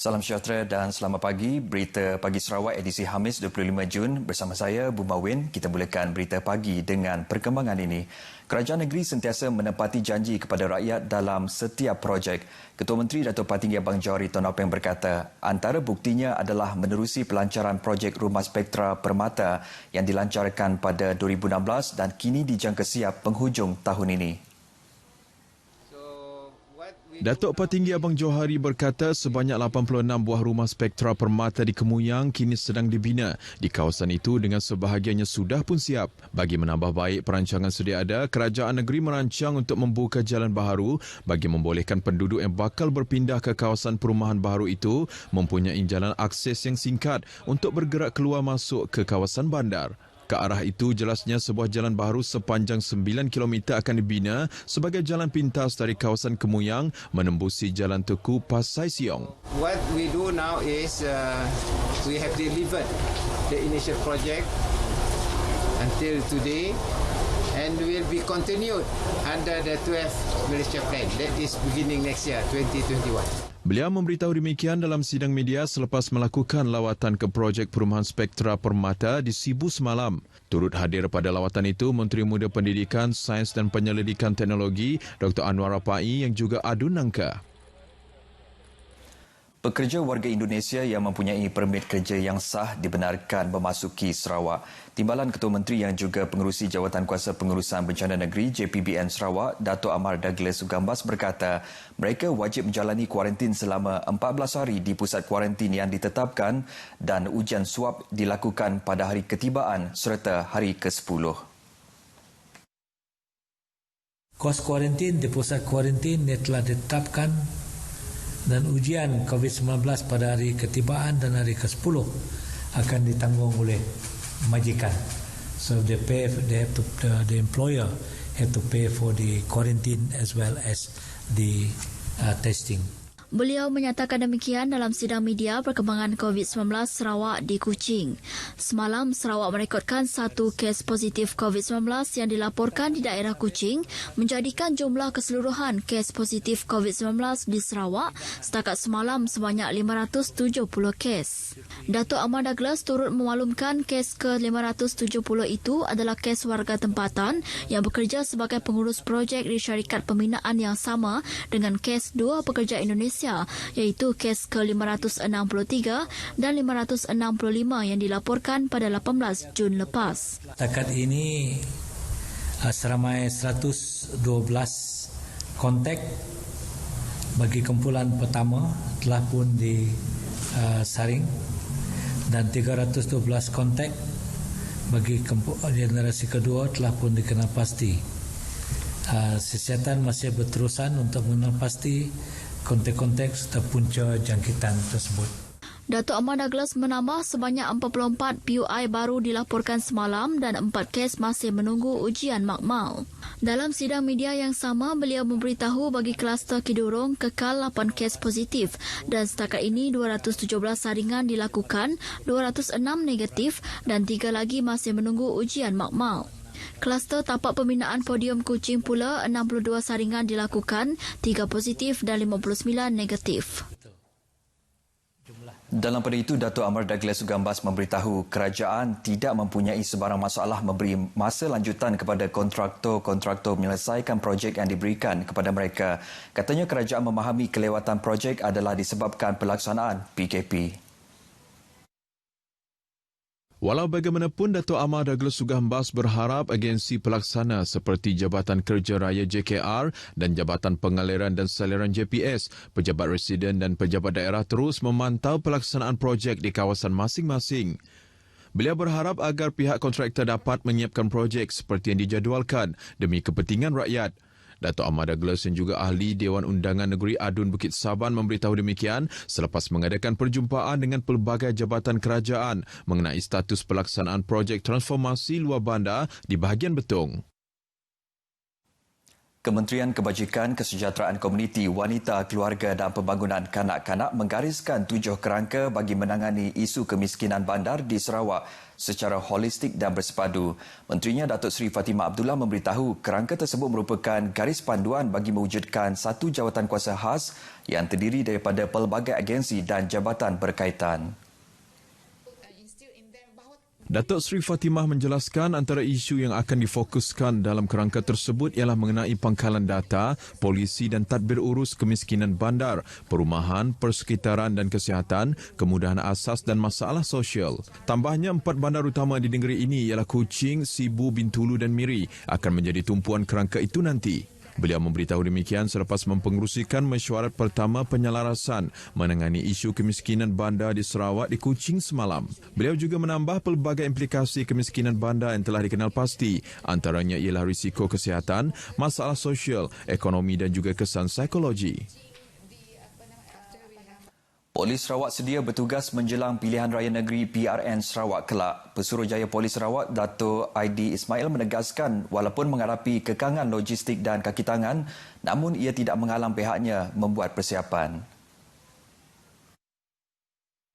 Salam sejahtera dan selamat pagi. Berita Pagi Sarawak edisi Khamis 25 Jun bersama saya, Buma Win. Kita mulakan berita pagi dengan perkembangan ini. Kerajaan negeri sentiasa menepati janji kepada rakyat dalam setiap projek. Ketua Menteri Datuk Patinggi Abang Johari Tun Nopeng berkata, antara buktinya adalah menerusi pelancaran projek Rumah Spektra Permata yang dilancarkan pada 2016 dan kini dijangka siap penghujung tahun ini. Datuk Patinggi Abang Johari berkata sebanyak 86 buah rumah spektra permata di Kemuyang kini sedang dibina di kawasan itu dengan sebahagiannya sudah pun siap. Bagi menambah baik perancangan sedia ada, kerajaan negeri merancang untuk membuka jalan baharu bagi membolehkan penduduk yang bakal berpindah ke kawasan perumahan baharu itu mempunyai jalan akses yang singkat untuk bergerak keluar masuk ke kawasan bandar. Ke arah itu, jelasnya sebuah jalan baharu sepanjang 9 km akan dibina sebagai jalan pintas dari kawasan Kemuyang menembusi Jalan Teku Pasai Siong. What we do now is we have delivered the initial project until today and will be continued under the 12th Malaysia Plan. That is beginning next year, 2021. Beliau memberitahu demikian dalam sidang media selepas melakukan lawatan ke projek perumahan spektra permata di Sibu semalam. Turut hadir pada lawatan itu Menteri Muda Pendidikan, Sains dan Penyelidikan Teknologi Dr. Anwar Rapai yang juga adu nangka. Pekerja warga Indonesia yang mempunyai permit kerja yang sah dibenarkan memasuki Sarawak. Timbalan Ketua Menteri yang juga pengerusi Jawatan Kuasa Pengurusan Bencana Negeri JPBN Sarawak, Dato' Amar Douglas Sugambas berkata, mereka wajib menjalani kuarantin selama 14 hari di pusat kuarantin yang ditetapkan dan ujian swab dilakukan pada hari ketibaan serta hari ke-10. Kos kuarantin di pusat kuarantin yang telah ditetapkan dan ujian COVID-19 pada hari ketibaan dan hari ke-10 akan ditanggung oleh majikan. So the employer have to pay for the quarantine as well as the testing. Beliau menyatakan demikian dalam sidang media perkembangan COVID-19 Sarawak di Kuching. Semalam, Sarawak merekodkan satu kes positif COVID-19 yang dilaporkan di daerah Kuching, menjadikan jumlah keseluruhan kes positif COVID-19 di Sarawak setakat semalam sebanyak 570 kes. Datuk Amar Douglas turut memaklumkan kes ke-570 itu adalah kes warga tempatan yang bekerja sebagai pengurus projek di syarikat pembinaan yang sama dengan kes dua pekerja Indonesia, iaitu kes ke-563 dan 565 yang dilaporkan pada 18 Jun lepas. Setakat ini seramai 112 kontak bagi kumpulan pertama telah pun disaring dan 312 kontak bagi generasi kedua telah pun dikenal pasti. Siasatan masih berterusan untuk mengenal pasti kontak-kontak serta punca jangkitan tersebut. Datuk Amar Douglas menambah sebanyak 44 PUI baru dilaporkan semalam dan 4 kes masih menunggu ujian makmal. Dalam sidang media yang sama, beliau memberitahu bagi kluster Kidurong kekal 8 kes positif dan setakat ini 217 saringan dilakukan, 206 negatif dan 3 lagi masih menunggu ujian makmal. Kluster tapak pembinaan Podium Kuching pula 62 saringan dilakukan, 3 positif dan 59 negatif. Dalam pada itu, Dato' Amar Douglas Sugambas memberitahu kerajaan tidak mempunyai sebarang masalah memberi masa lanjutan kepada kontraktor-kontraktor menyelesaikan projek yang diberikan kepada mereka. Katanya kerajaan memahami kelewatan projek adalah disebabkan pelaksanaan PKP. Walau bagaimanapun, Dato' Amar Douglas Sugambas berharap agensi pelaksana seperti Jabatan Kerja Raya JKR dan Jabatan Pengaliran dan Saliran JPS, pejabat residen dan pejabat daerah terus memantau pelaksanaan projek di kawasan masing-masing. Beliau berharap agar pihak kontraktor dapat menyiapkan projek seperti yang dijadualkan demi kepentingan rakyat. Dato' Amar Douglas yang juga ahli Dewan Undangan Negeri Adun Bukit Saban memberitahu demikian selepas mengadakan perjumpaan dengan pelbagai jabatan kerajaan mengenai status pelaksanaan projek transformasi luar bandar di bahagian Betong. Kementerian Kebajikan Kesejahteraan Komuniti, Wanita, Keluarga dan Pembangunan Kanak-Kanak menggariskan 7 kerangka bagi menangani isu kemiskinan bandar di Sarawak secara holistik dan bersepadu. Menterinya Datuk Seri Fatimah Abdullah memberitahu kerangka tersebut merupakan garis panduan bagi mewujudkan satu jawatan kuasa khas yang terdiri daripada pelbagai agensi dan jabatan berkaitan. Datuk Seri Fatimah menjelaskan antara isu yang akan difokuskan dalam kerangka tersebut ialah mengenai pangkalan data, polisi dan tadbir urus kemiskinan bandar, perumahan, persekitaran dan kesihatan, kemudahan asas dan masalah sosial. Tambahnya, 4 bandar utama di negeri ini ialah Kuching, Sibu, Bintulu dan Miri akan menjadi tumpuan kerangka itu nanti. Beliau memberitahu demikian selepas mempengerusikan mesyuarat pertama penyelarasan menangani isu kemiskinan bandar di Sarawak di Kuching semalam. Beliau juga menambah pelbagai implikasi kemiskinan bandar yang telah dikenal pasti, antaranya ialah risiko kesihatan, masalah sosial, ekonomi dan juga kesan psikologi. Polis Sarawak sedia bertugas menjelang pilihan raya negeri PRN Sarawak kelak. Pesuruhjaya Polis Sarawak, Dato' Aidi Ismail menegaskan walaupun menghadapi kekangan logistik dan kaki tangan, namun ia tidak menghalang pihaknya membuat persiapan.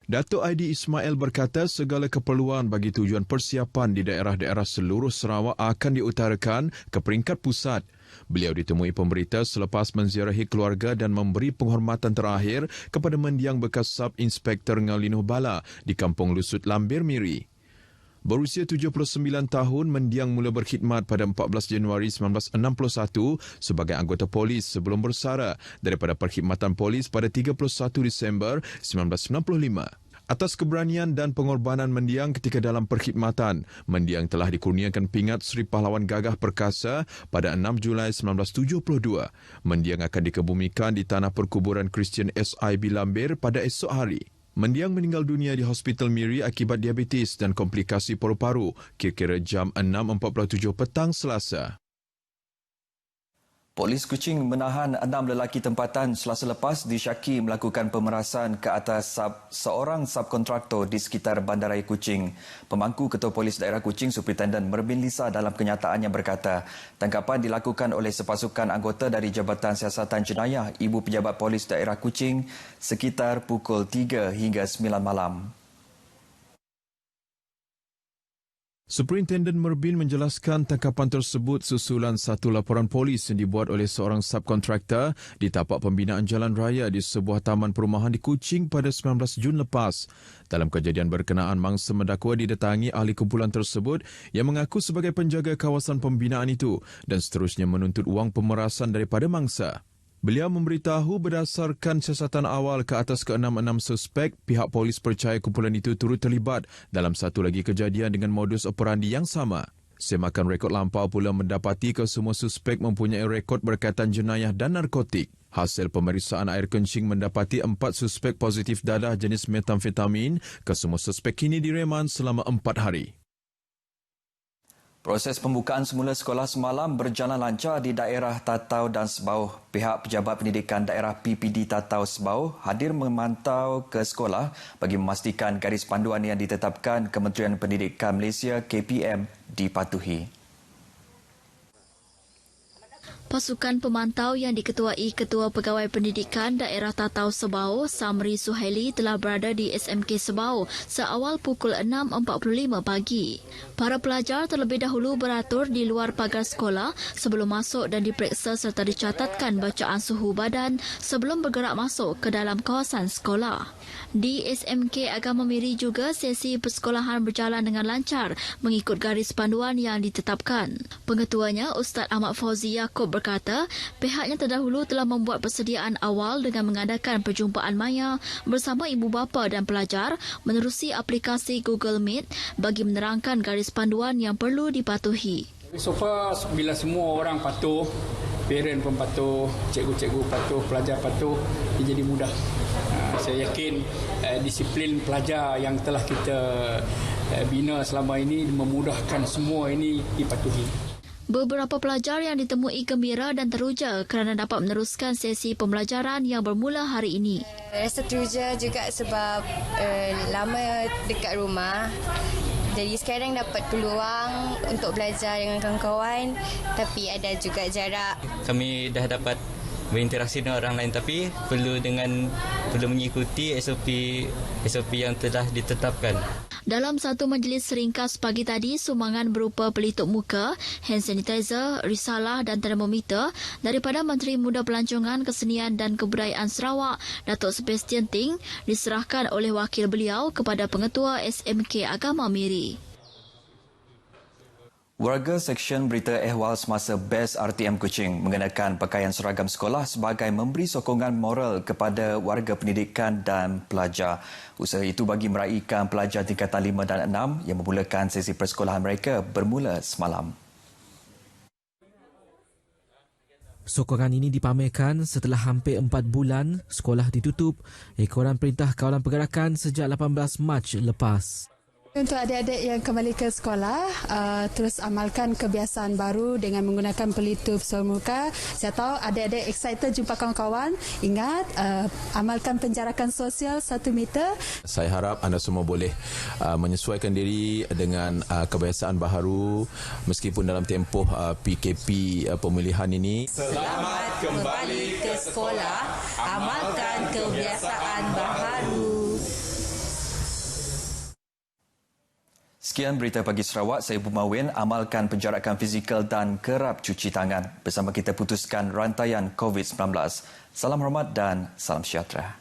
Dato' Aidi Ismail berkata segala keperluan bagi tujuan persiapan di daerah-daerah seluruh Sarawak akan diutarakan ke peringkat pusat. Beliau ditemui pemberita selepas menziarahi keluarga dan memberi penghormatan terakhir kepada mendiang bekas Sub-Inspektor Ngalinuh Bala di Kampung Lusut Lambir Miri. Berusia 79 tahun, mendiang mula berkhidmat pada 14 Januari 1961 sebagai anggota polis sebelum bersara daripada perkhidmatan polis pada 31 Disember 1995. Atas keberanian dan pengorbanan mendiang ketika dalam perkhidmatan, mendiang telah dikurniakan pingat Seri Pahlawan Gagah Perkasa pada 6 Julai 1972. Mendiang akan dikebumikan di tanah perkuburan Kristian SIB Lambir pada esok hari. Mendiang meninggal dunia di Hospital Miri akibat diabetes dan komplikasi paru-paru kira-kira jam 6.47 petang Selasa. Polis Kuching menahan 6 lelaki tempatan Selasa lepas disyaki melakukan pemerasan ke atas seorang subkontraktor di sekitar Bandaraya Kuching. Pemangku Ketua Polis Daerah Kuching, Superintendent Merbin Lisa dalam kenyataannya berkata, tangkapan dilakukan oleh sepasukan anggota dari Jabatan Siasatan Jenayah Ibu Pejabat Polis Daerah Kuching sekitar pukul 3 hingga 9 malam. Superintendent Merbin menjelaskan tangkapan tersebut susulan satu laporan polis yang dibuat oleh seorang subkontraktor di tapak pembinaan jalan raya di sebuah taman perumahan di Kuching pada 19 Jun lepas. Dalam kejadian berkenaan, mangsa mendakwa didatangi ahli kumpulan tersebut yang mengaku sebagai penjaga kawasan pembinaan itu dan seterusnya menuntut wang pemerasan daripada mangsa. Beliau memberitahu berdasarkan siasatan awal ke atas ke-6 suspek, pihak polis percaya kumpulan itu turut terlibat dalam satu lagi kejadian dengan modus operandi yang sama. Semakan rekod lampau pula mendapati kesemua suspek mempunyai rekod berkaitan jenayah dan narkotik. Hasil pemeriksaan air kencing mendapati 4 suspek positif dadah jenis metamfetamin. Kesemua suspek kini direman selama 4 hari. Proses pembukaan semula sekolah semalam berjalan lancar di daerah Tatau dan Sebauh. Pihak Pejabat Pendidikan Daerah PPD Tatau Sebauh hadir memantau ke sekolah bagi memastikan garis panduan yang ditetapkan Kementerian Pendidikan Malaysia KPM dipatuhi. Pasukan pemantau yang diketuai Ketua Pegawai Pendidikan Daerah Tatau Sebauh, Samri Suhaili telah berada di SMK Sebauh seawal pukul 6.45 pagi. Para pelajar terlebih dahulu beratur di luar pagar sekolah sebelum masuk dan diperiksa serta dicatatkan bacaan suhu badan sebelum bergerak masuk ke dalam kawasan sekolah. Di SMK Agama Miri juga sesi persekolahan berjalan dengan lancar mengikut garis panduan yang ditetapkan. Pengetuanya Ustaz Ahmad Fauzi Yaakob berkata pihaknya terdahulu telah membuat persediaan awal dengan mengadakan perjumpaan maya bersama ibu bapa dan pelajar menerusi aplikasi Google Meet bagi menerangkan garis panduan yang perlu dipatuhi. So far, bila semua orang patuh, parent pun patuh, cikgu-cikgu patuh, pelajar patuh, dia jadi mudah. Saya yakin disiplin pelajar yang telah kita bina selama ini memudahkan semua ini dipatuhi. Beberapa pelajar yang ditemui gembira dan teruja kerana dapat meneruskan sesi pembelajaran yang bermula hari ini. Rasa teruja juga sebab lama dekat rumah. Jadi sekarang dapat peluang untuk belajar dengan kawan-kawan tapi ada juga jarak. Kami dah dapat berinteraksi dengan orang lain tapi perlu mengikuti SOP yang telah ditetapkan. Dalam satu majlis ringkas pagi tadi, sumbangan berupa pelitup muka, hand sanitizer, risalah dan termometer daripada Menteri Muda Pelancongan, Kesenian dan Kebudayaan Sarawak, Datuk Sebastian Ting, diserahkan oleh wakil beliau kepada Pengetua SMK Agama Miri. Warga Seksyen Berita Ehwal semasa BES RTM Kuching mengenakan pakaian seragam sekolah sebagai memberi sokongan moral kepada warga pendidikan dan pelajar. Usaha itu bagi meraihkan pelajar tingkatan 5 dan 6 yang memulakan sesi persekolahan mereka bermula semalam. Sokongan ini dipamerkan setelah hampir 4 bulan sekolah ditutup ekoran Perintah Kawalan Pergerakan sejak 18 Mac lepas. Untuk adik-adik yang kembali ke sekolah, terus amalkan kebiasaan baru dengan menggunakan pelitup seluruh muka. Saya tahu adik-adik excited jumpa kawan-kawan. Ingat, amalkan penjarakan sosial 1 meter. Saya harap anda semua boleh menyesuaikan diri dengan kebiasaan baharu meskipun dalam tempoh PKP pemulihan ini. Selamat kembali ke sekolah. Amalkan kebiasaan baharu. Sekian Berita Pagi Sarawak, saya Bumawin. Amalkan penjarakan fizikal dan kerap cuci tangan. Bersama kita putuskan rantaian COVID-19. Salam hormat dan salam sejahtera.